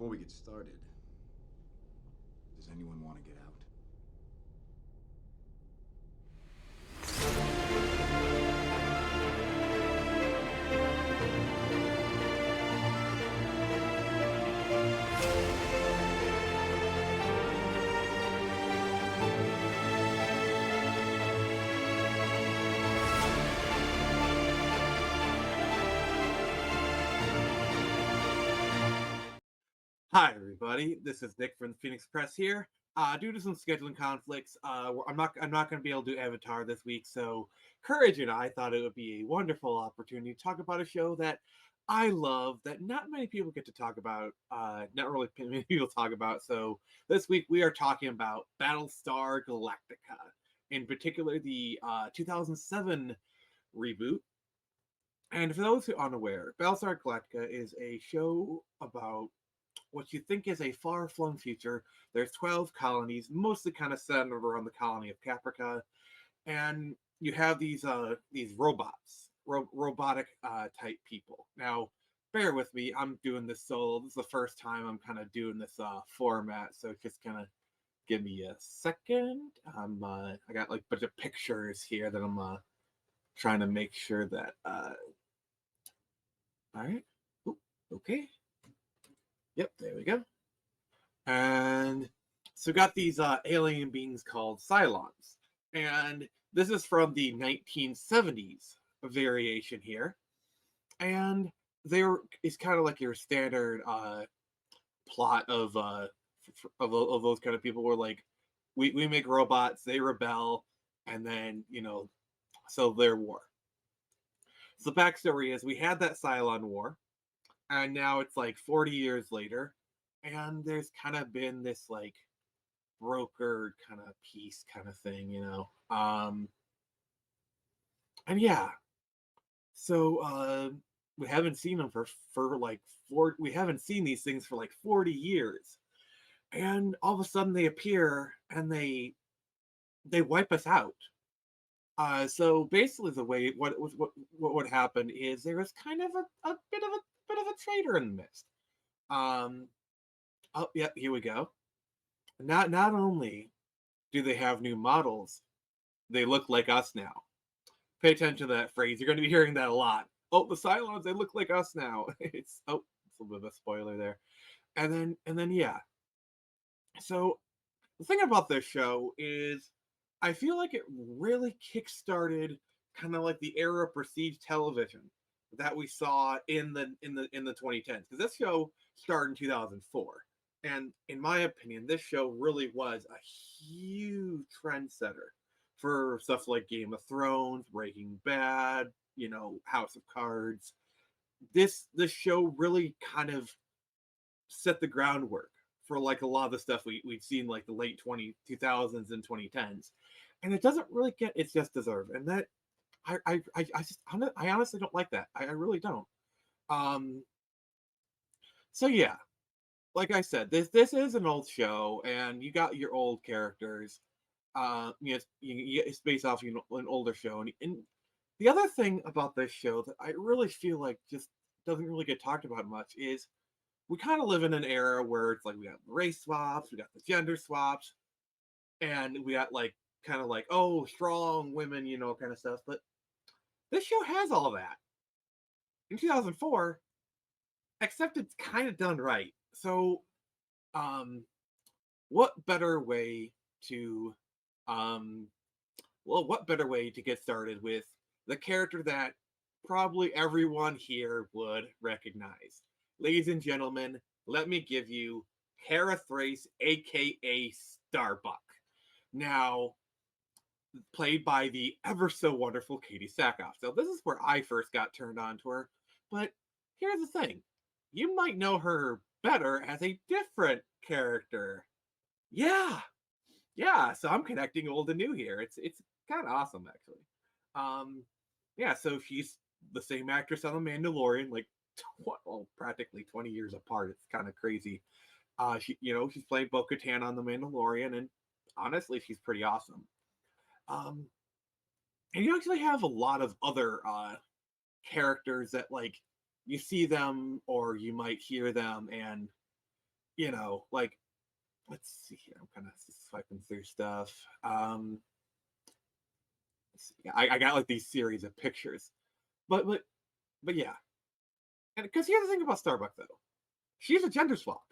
Before we get started, does anyone want to get out? Hi, everybody. This is Nick from the Phoenix Press here. Due to some scheduling conflicts, I'm not going to be able to do Avatar this week. So, Courage and I thought it would be a wonderful opportunity to talk about a show that I love that not many people get to talk about. Not really many people talk about. So, this week we are talking about Battlestar Galactica, in particular the 2007 reboot. And for those who are unaware, Battlestar Galactica is a show about what you think is a far-flung future. There's 12 colonies, mostly kind of centered around the colony of Caprica, and you have these robots, robotic type people. Now, bear with me. I'm doing this solo. This is the first time I'm kind of doing this format, so just kind of give me a second. I got like a bunch of pictures here that I'm trying to make sure that. All right. Ooh, okay. Yep. There we go. And so we got these alien beings called Cylons. And this is from the 1970s variation here. And there is kind of like your standard plot of those kind of people where like we make robots, they rebel, and then, so their war. So the backstory is we had that Cylon war, and now it's like 40 years later, and there's kind of been this like broker kind of peace kind of thing. And yeah, so we haven't seen them for like we haven't seen these things for like 40 years, and all of a sudden they appear and they wipe us out. So basically, the way what would happen is there was kind of a bit of a traitor in the midst. Um, oh yeah, here we go. Not only do they have new models, they look like us now. Pay attention to that phrase. You're going to be hearing that a lot. Oh, the Cylons, they look like us now. It's a little bit of a spoiler there. And then yeah. So the thing about this show is I feel like it really kickstarted kind of like the era of prestige television that we saw in the 2010s, because this show started in 2004, and in my opinion this show really was a huge trendsetter for stuff like Game of Thrones, Breaking Bad, House of Cards. This show really kind of set the groundwork for like a lot of the stuff we've seen like the late 2000s and 2010s, and it doesn't really get its just deserved. And that I honestly don't like that. I really don't. um so yeah, like I said, this is an old show, and you got your old characters. It's based off an older show, and the other thing about this show that I really feel like just doesn't really get talked about much is we kind of live in an era where it's like we got race swaps, we got the gender swaps, and we got like kind of like, oh, strong women, kind of stuff. But this show has all that in 2004, except it's kind of done right. So, um, what better way to, um, what better way to get started with the character that probably everyone here would recognize? Ladies and gentlemen, let me give you Hera Thrace, aka Starbuck. Now, played by the ever so wonderful Katie Sackhoff. So this is where I first got turned on to her. But here's the thing: you might know her better as a different character. Yeah, yeah. So I'm connecting old and new here. It's kind of awesome, actually. Um, yeah. So she's the same actress on The Mandalorian, like practically 20 years apart. It's kind of crazy. She's playing Bo-Katan on The Mandalorian, and honestly, she's pretty awesome. Um, and you actually have a lot of other characters that like you see them or you might hear them, and like, let's see here. I'm kind of swiping through stuff. Let's see. Yeah, I got like these series of pictures, but yeah. And because here's the thing about Starbuck though, she's a gender swap.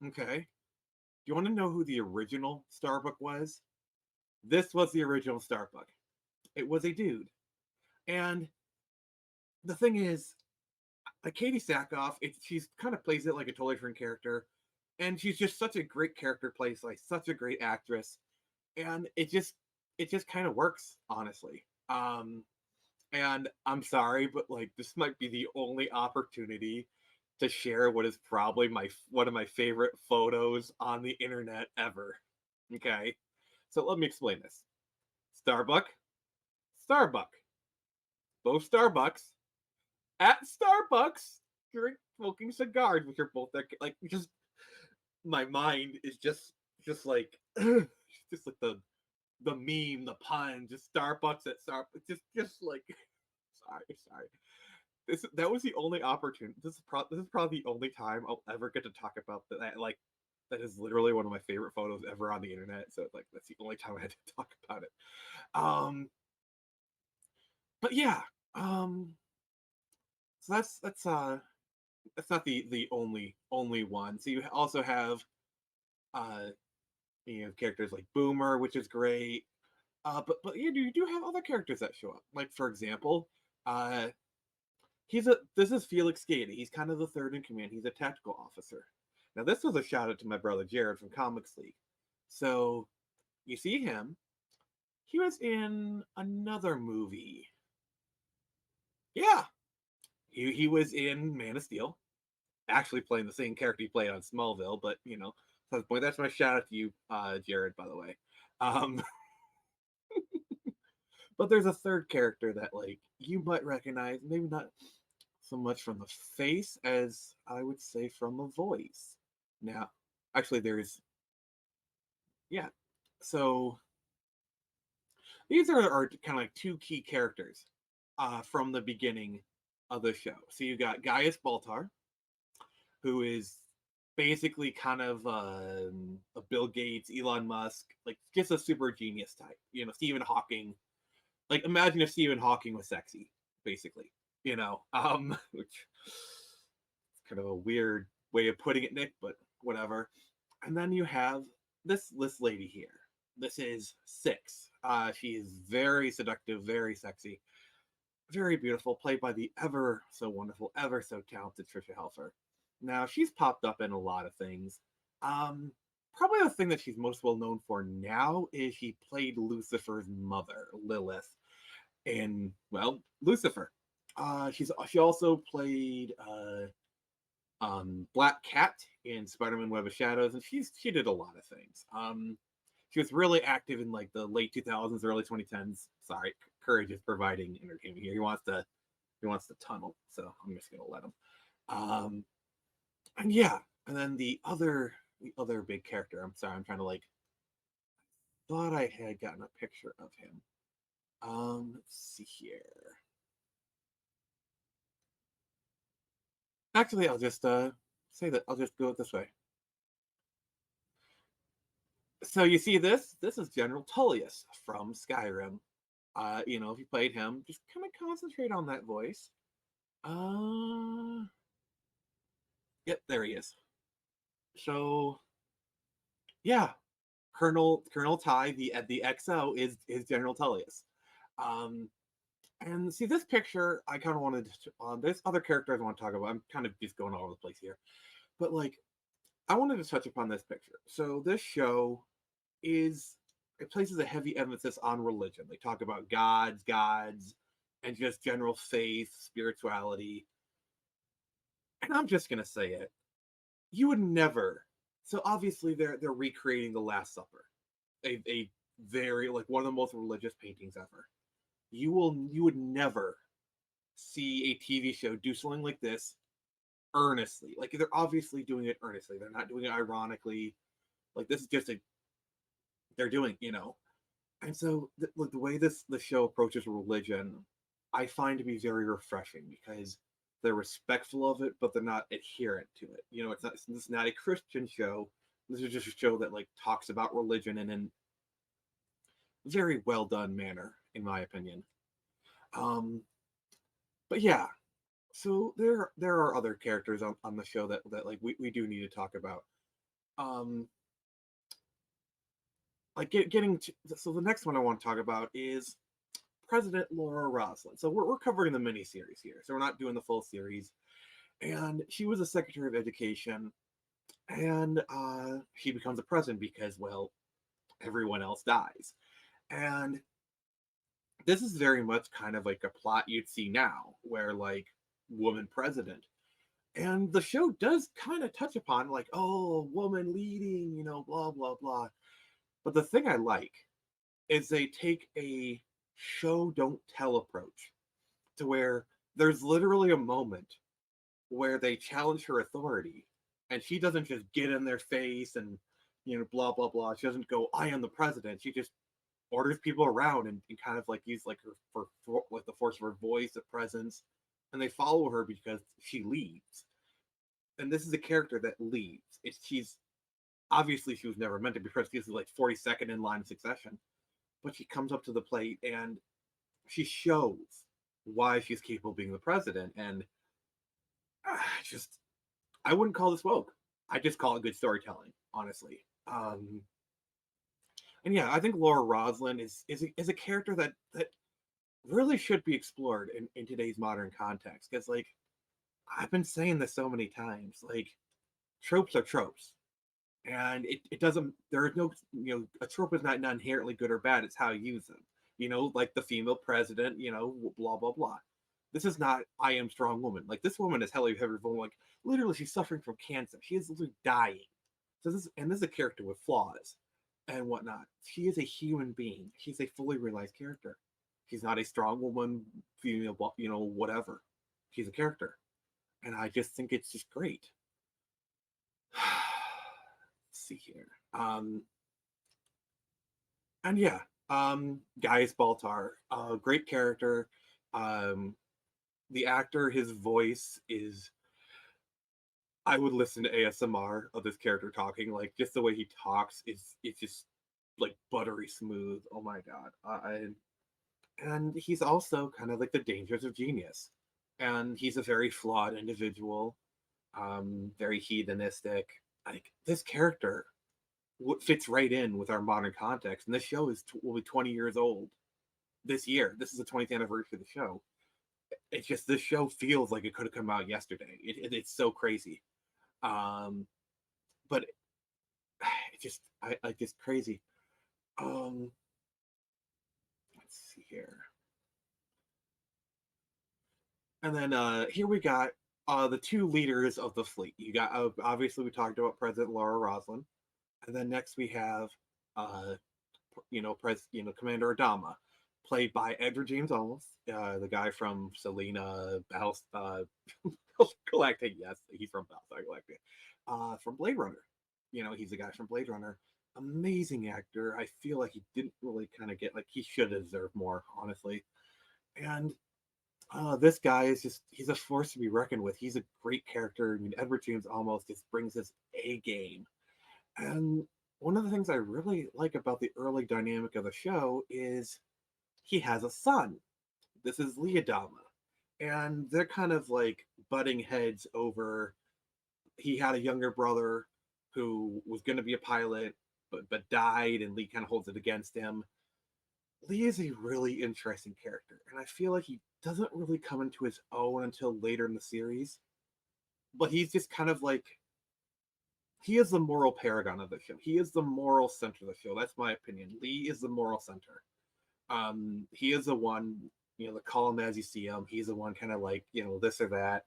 Okay, do you want to know who the original Starbuck was? This was the original Starbuck. It was a dude, and the thing is, like Katie Sackhoff, she's kind of plays it like a totally different character, and she's just such a great character plays, like such a great actress, and it just kind of works, honestly. And I'm sorry, but like this might be the only opportunity to share what is probably my one of my favorite photos on the internet ever. Okay, so let me explain this. Starbuck, Starbuck, both Starbucks at Starbucks, drink smoking cigars, which are both like just my mind is just like just like the meme, the pun, just Starbucks at Starbucks, just like sorry. That was the only opportunity. This is probably the only time I'll ever get to talk about that. Like that is literally one of my favorite photos ever on the internet. So like that's the only time I had to talk about it. Um, but yeah, um, so that's not the only one. So you also have uh characters like Boomer, which is great. But you do have other characters that show up. Like for example, uh this is Felix Gata. He's kind of the third in command. He's a tactical officer. Now this was a shout out to my brother Jared from Comics League. So you see him. He was in another movie. Yeah, he was in Man of Steel, actually playing the same character he played on Smallville. But so that's my shout out to you, Jared. By the way, um, but there's a third character that like you might recognize, maybe not so much from the face as I would say from the voice. Now, actually, there's yeah. So these are kind of like two key characters from the beginning of the show. So you got Gaius Baltar, who is basically kind of a Bill Gates, Elon Musk, like just a super genius type. Stephen Hawking. Like imagine if Stephen Hawking was sexy, basically. Which is kind of a weird way of putting it, Nick, but whatever. And then you have this lady here. This is Six. She is very seductive, very sexy, very beautiful, played by the ever so wonderful, ever so talented Trisha Helfer. Now she's popped up in a lot of things. Probably the thing that she's most well known for now is she played Lucifer's mother, Lilith, in Lucifer. She also played Black Cat in Spider-Man: Web of Shadows, and she did a lot of things. She was really active in like the late 2000s, early 2010s. Sorry, Courage is providing entertainment here. He wants to tunnel, so I'm just gonna let him. And yeah, and then the other big character. I'm sorry, I'm trying to like thought I had gotten a picture of him. Let's see here. Actually, I'll just say that I'll just go it this way. So you see this? This is General Tullius from Skyrim. If you played him, just kind of concentrate on that voice. Uh, yep, there he is. So yeah, Colonel Ty, the XO is General Tullius. Um, and see this picture, I kind of wanted to. There's other characters I want to talk about. I'm kind of just going all over the place here, but like I wanted to touch upon this picture. So this show is it places a heavy emphasis on religion. They talk about gods, and just general faith, spirituality. And I'm just gonna say it. You would never. So obviously they're recreating the Last Supper, a very like one of the most religious paintings ever. You would never see a TV show do something like this earnestly. Like they're obviously doing it earnestly. They're not doing it ironically. Like this is just a they're doing. And so the way the show approaches religion, I find to be very refreshing because they're respectful of it, but they're not adherent to it. This is not a Christian show. This is just a show that like talks about religion in a very well done manner, in my opinion. Um, but yeah, so there are other characters on the show that like we do need to talk about. Um, like getting to, so the next one I want to talk about is President Laura Roslin. So we're covering the miniseries here, so we're not doing the full series. And she was a Secretary of Education, and she becomes a president because, well, everyone else dies. And this is very much kind of like a plot you'd see now, where like woman president. And the show does kind of touch upon like, oh, woman leading, blah blah blah. But the thing I like is they take a show don't tell approach to where there's literally a moment where they challenge her authority and she doesn't just get in their face and blah blah blah. She doesn't go, I am the president. She just orders people around and kind of like use like her for like the force of her voice, the presence, and they follow her because she leads. And this is a character that leads. She's obviously she was never meant to be president. She's like 42nd in line of succession, but she comes up to the plate and she shows why she's capable of being the president. And just I wouldn't call this woke. I just call it good storytelling, honestly. And yeah, I think Laura Roslin is a character that really should be explored in today's modern context. Because like I've been saying this so many times, like tropes are tropes. And it doesn't there is no a trope is not inherently good or bad, it's how you use them. Like the female president, blah blah blah. This is not I am strong woman. Like this woman is heavily like literally she's suffering from cancer. She is literally dying. So this is a character with flaws and whatnot. She is a human being. She's a fully realized character. She's not a strong woman, female, whatever. She's a character. And I just think it's just great. Let's see here. And yeah, Gaius Baltar, great character. Um, the actor, his voice is. I would listen to ASMR of this character talking. Like just the way he talks is it's just like buttery smooth. Oh my god! And he's also kind of like the dangers of genius, and he's a very flawed individual, very hedonistic. Like this character fits right in with our modern context. And this show will be 20 years old this year. This is the 20th anniversary of the show. It's just this show feels like it could have come out yesterday. It's so crazy, but it just I just crazy. Let's see here, and then here we got the two leaders of the fleet. You got obviously we talked about President Laura Roslin, and then next we have uh, Commander Adama, played by Edward James Olmos, the guy from Selena, Galactic. Yes, he's from Battlestar Galactic. From Blade Runner, he's the guy from Blade Runner. Amazing actor. I feel like he didn't really kind of get like he should have deserved more, honestly. And this guy is he's a force to be reckoned with. He's a great character. I mean, Edward James Olmos just brings his A game. And one of the things I really like about the early dynamic of the show is he has a son. This is Leodama. And they're kind of like butting heads over. He had a younger brother who was going to be a pilot, but died, and Lee kind of holds it against him. Lee is a really interesting character, and I feel like he doesn't really come into his own until later in the series. But he's just kind of like he is the moral paragon of the show. He is the moral center of the show. That's my opinion. Lee is the moral center. He is the one, the call him as you see him. He's the one kind of like, this or that.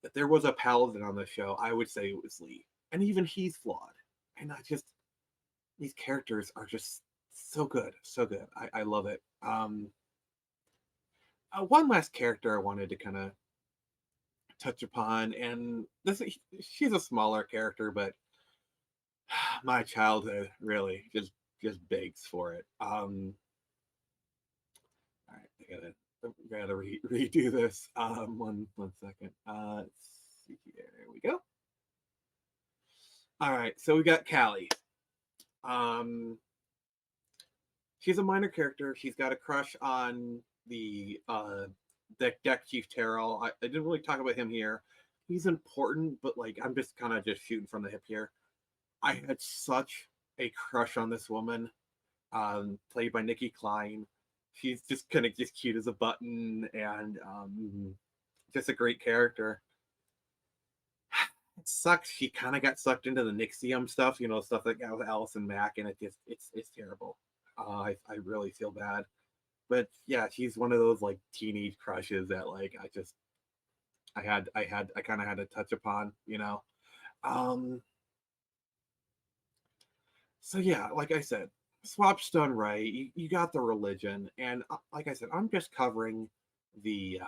If there was a paladin on the show, I would say it was Lee. And even he's flawed. And these characters are just so good. So good. I love it. One last character I wanted to kind of touch upon, and she's a smaller character, but my childhood really just begs for it. All right, I gotta gotta redo this. One second. Let's see here. There we go. All right, so we got Callie. Um, she's a minor character. She's got a crush on the deck chief Terrell. I didn't really talk about him here. He's important, but like I'm just kind of just shooting from the hip here. I had such a crush on this woman, played by Nikki Klein. She's just kind of just cute as a button, and just a great character. It sucks. She kind of got sucked into the Nixium stuff, stuff that got with Allison Mack, and it's terrible. I really feel bad, but yeah, she's one of those like teenage crushes that like I kind of had to touch upon. Um, so yeah, like I said, swap's done right. You got the religion, and like I said, I'm just covering the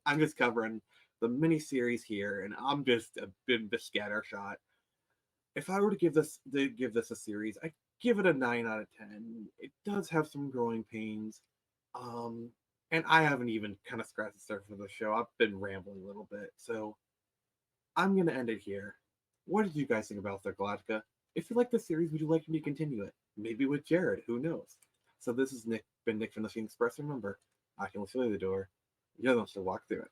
I'm just covering the miniseries here, and I'm just a bit of a scattershot. If I were to give this a series, I give it a 9 out of 10. It does have some growing pains, um, and I haven't even kind of scratched the surface of the show. I've been rambling a little bit, so I'm gonna end it here. What did you guys think about the Galactica? If you like the series, would you like me to continue it? Maybe with Jared. Who knows? So this is Nick. Been Nick from the Phoenix Express. Remember, I can show you the door. You don't have to walk through it.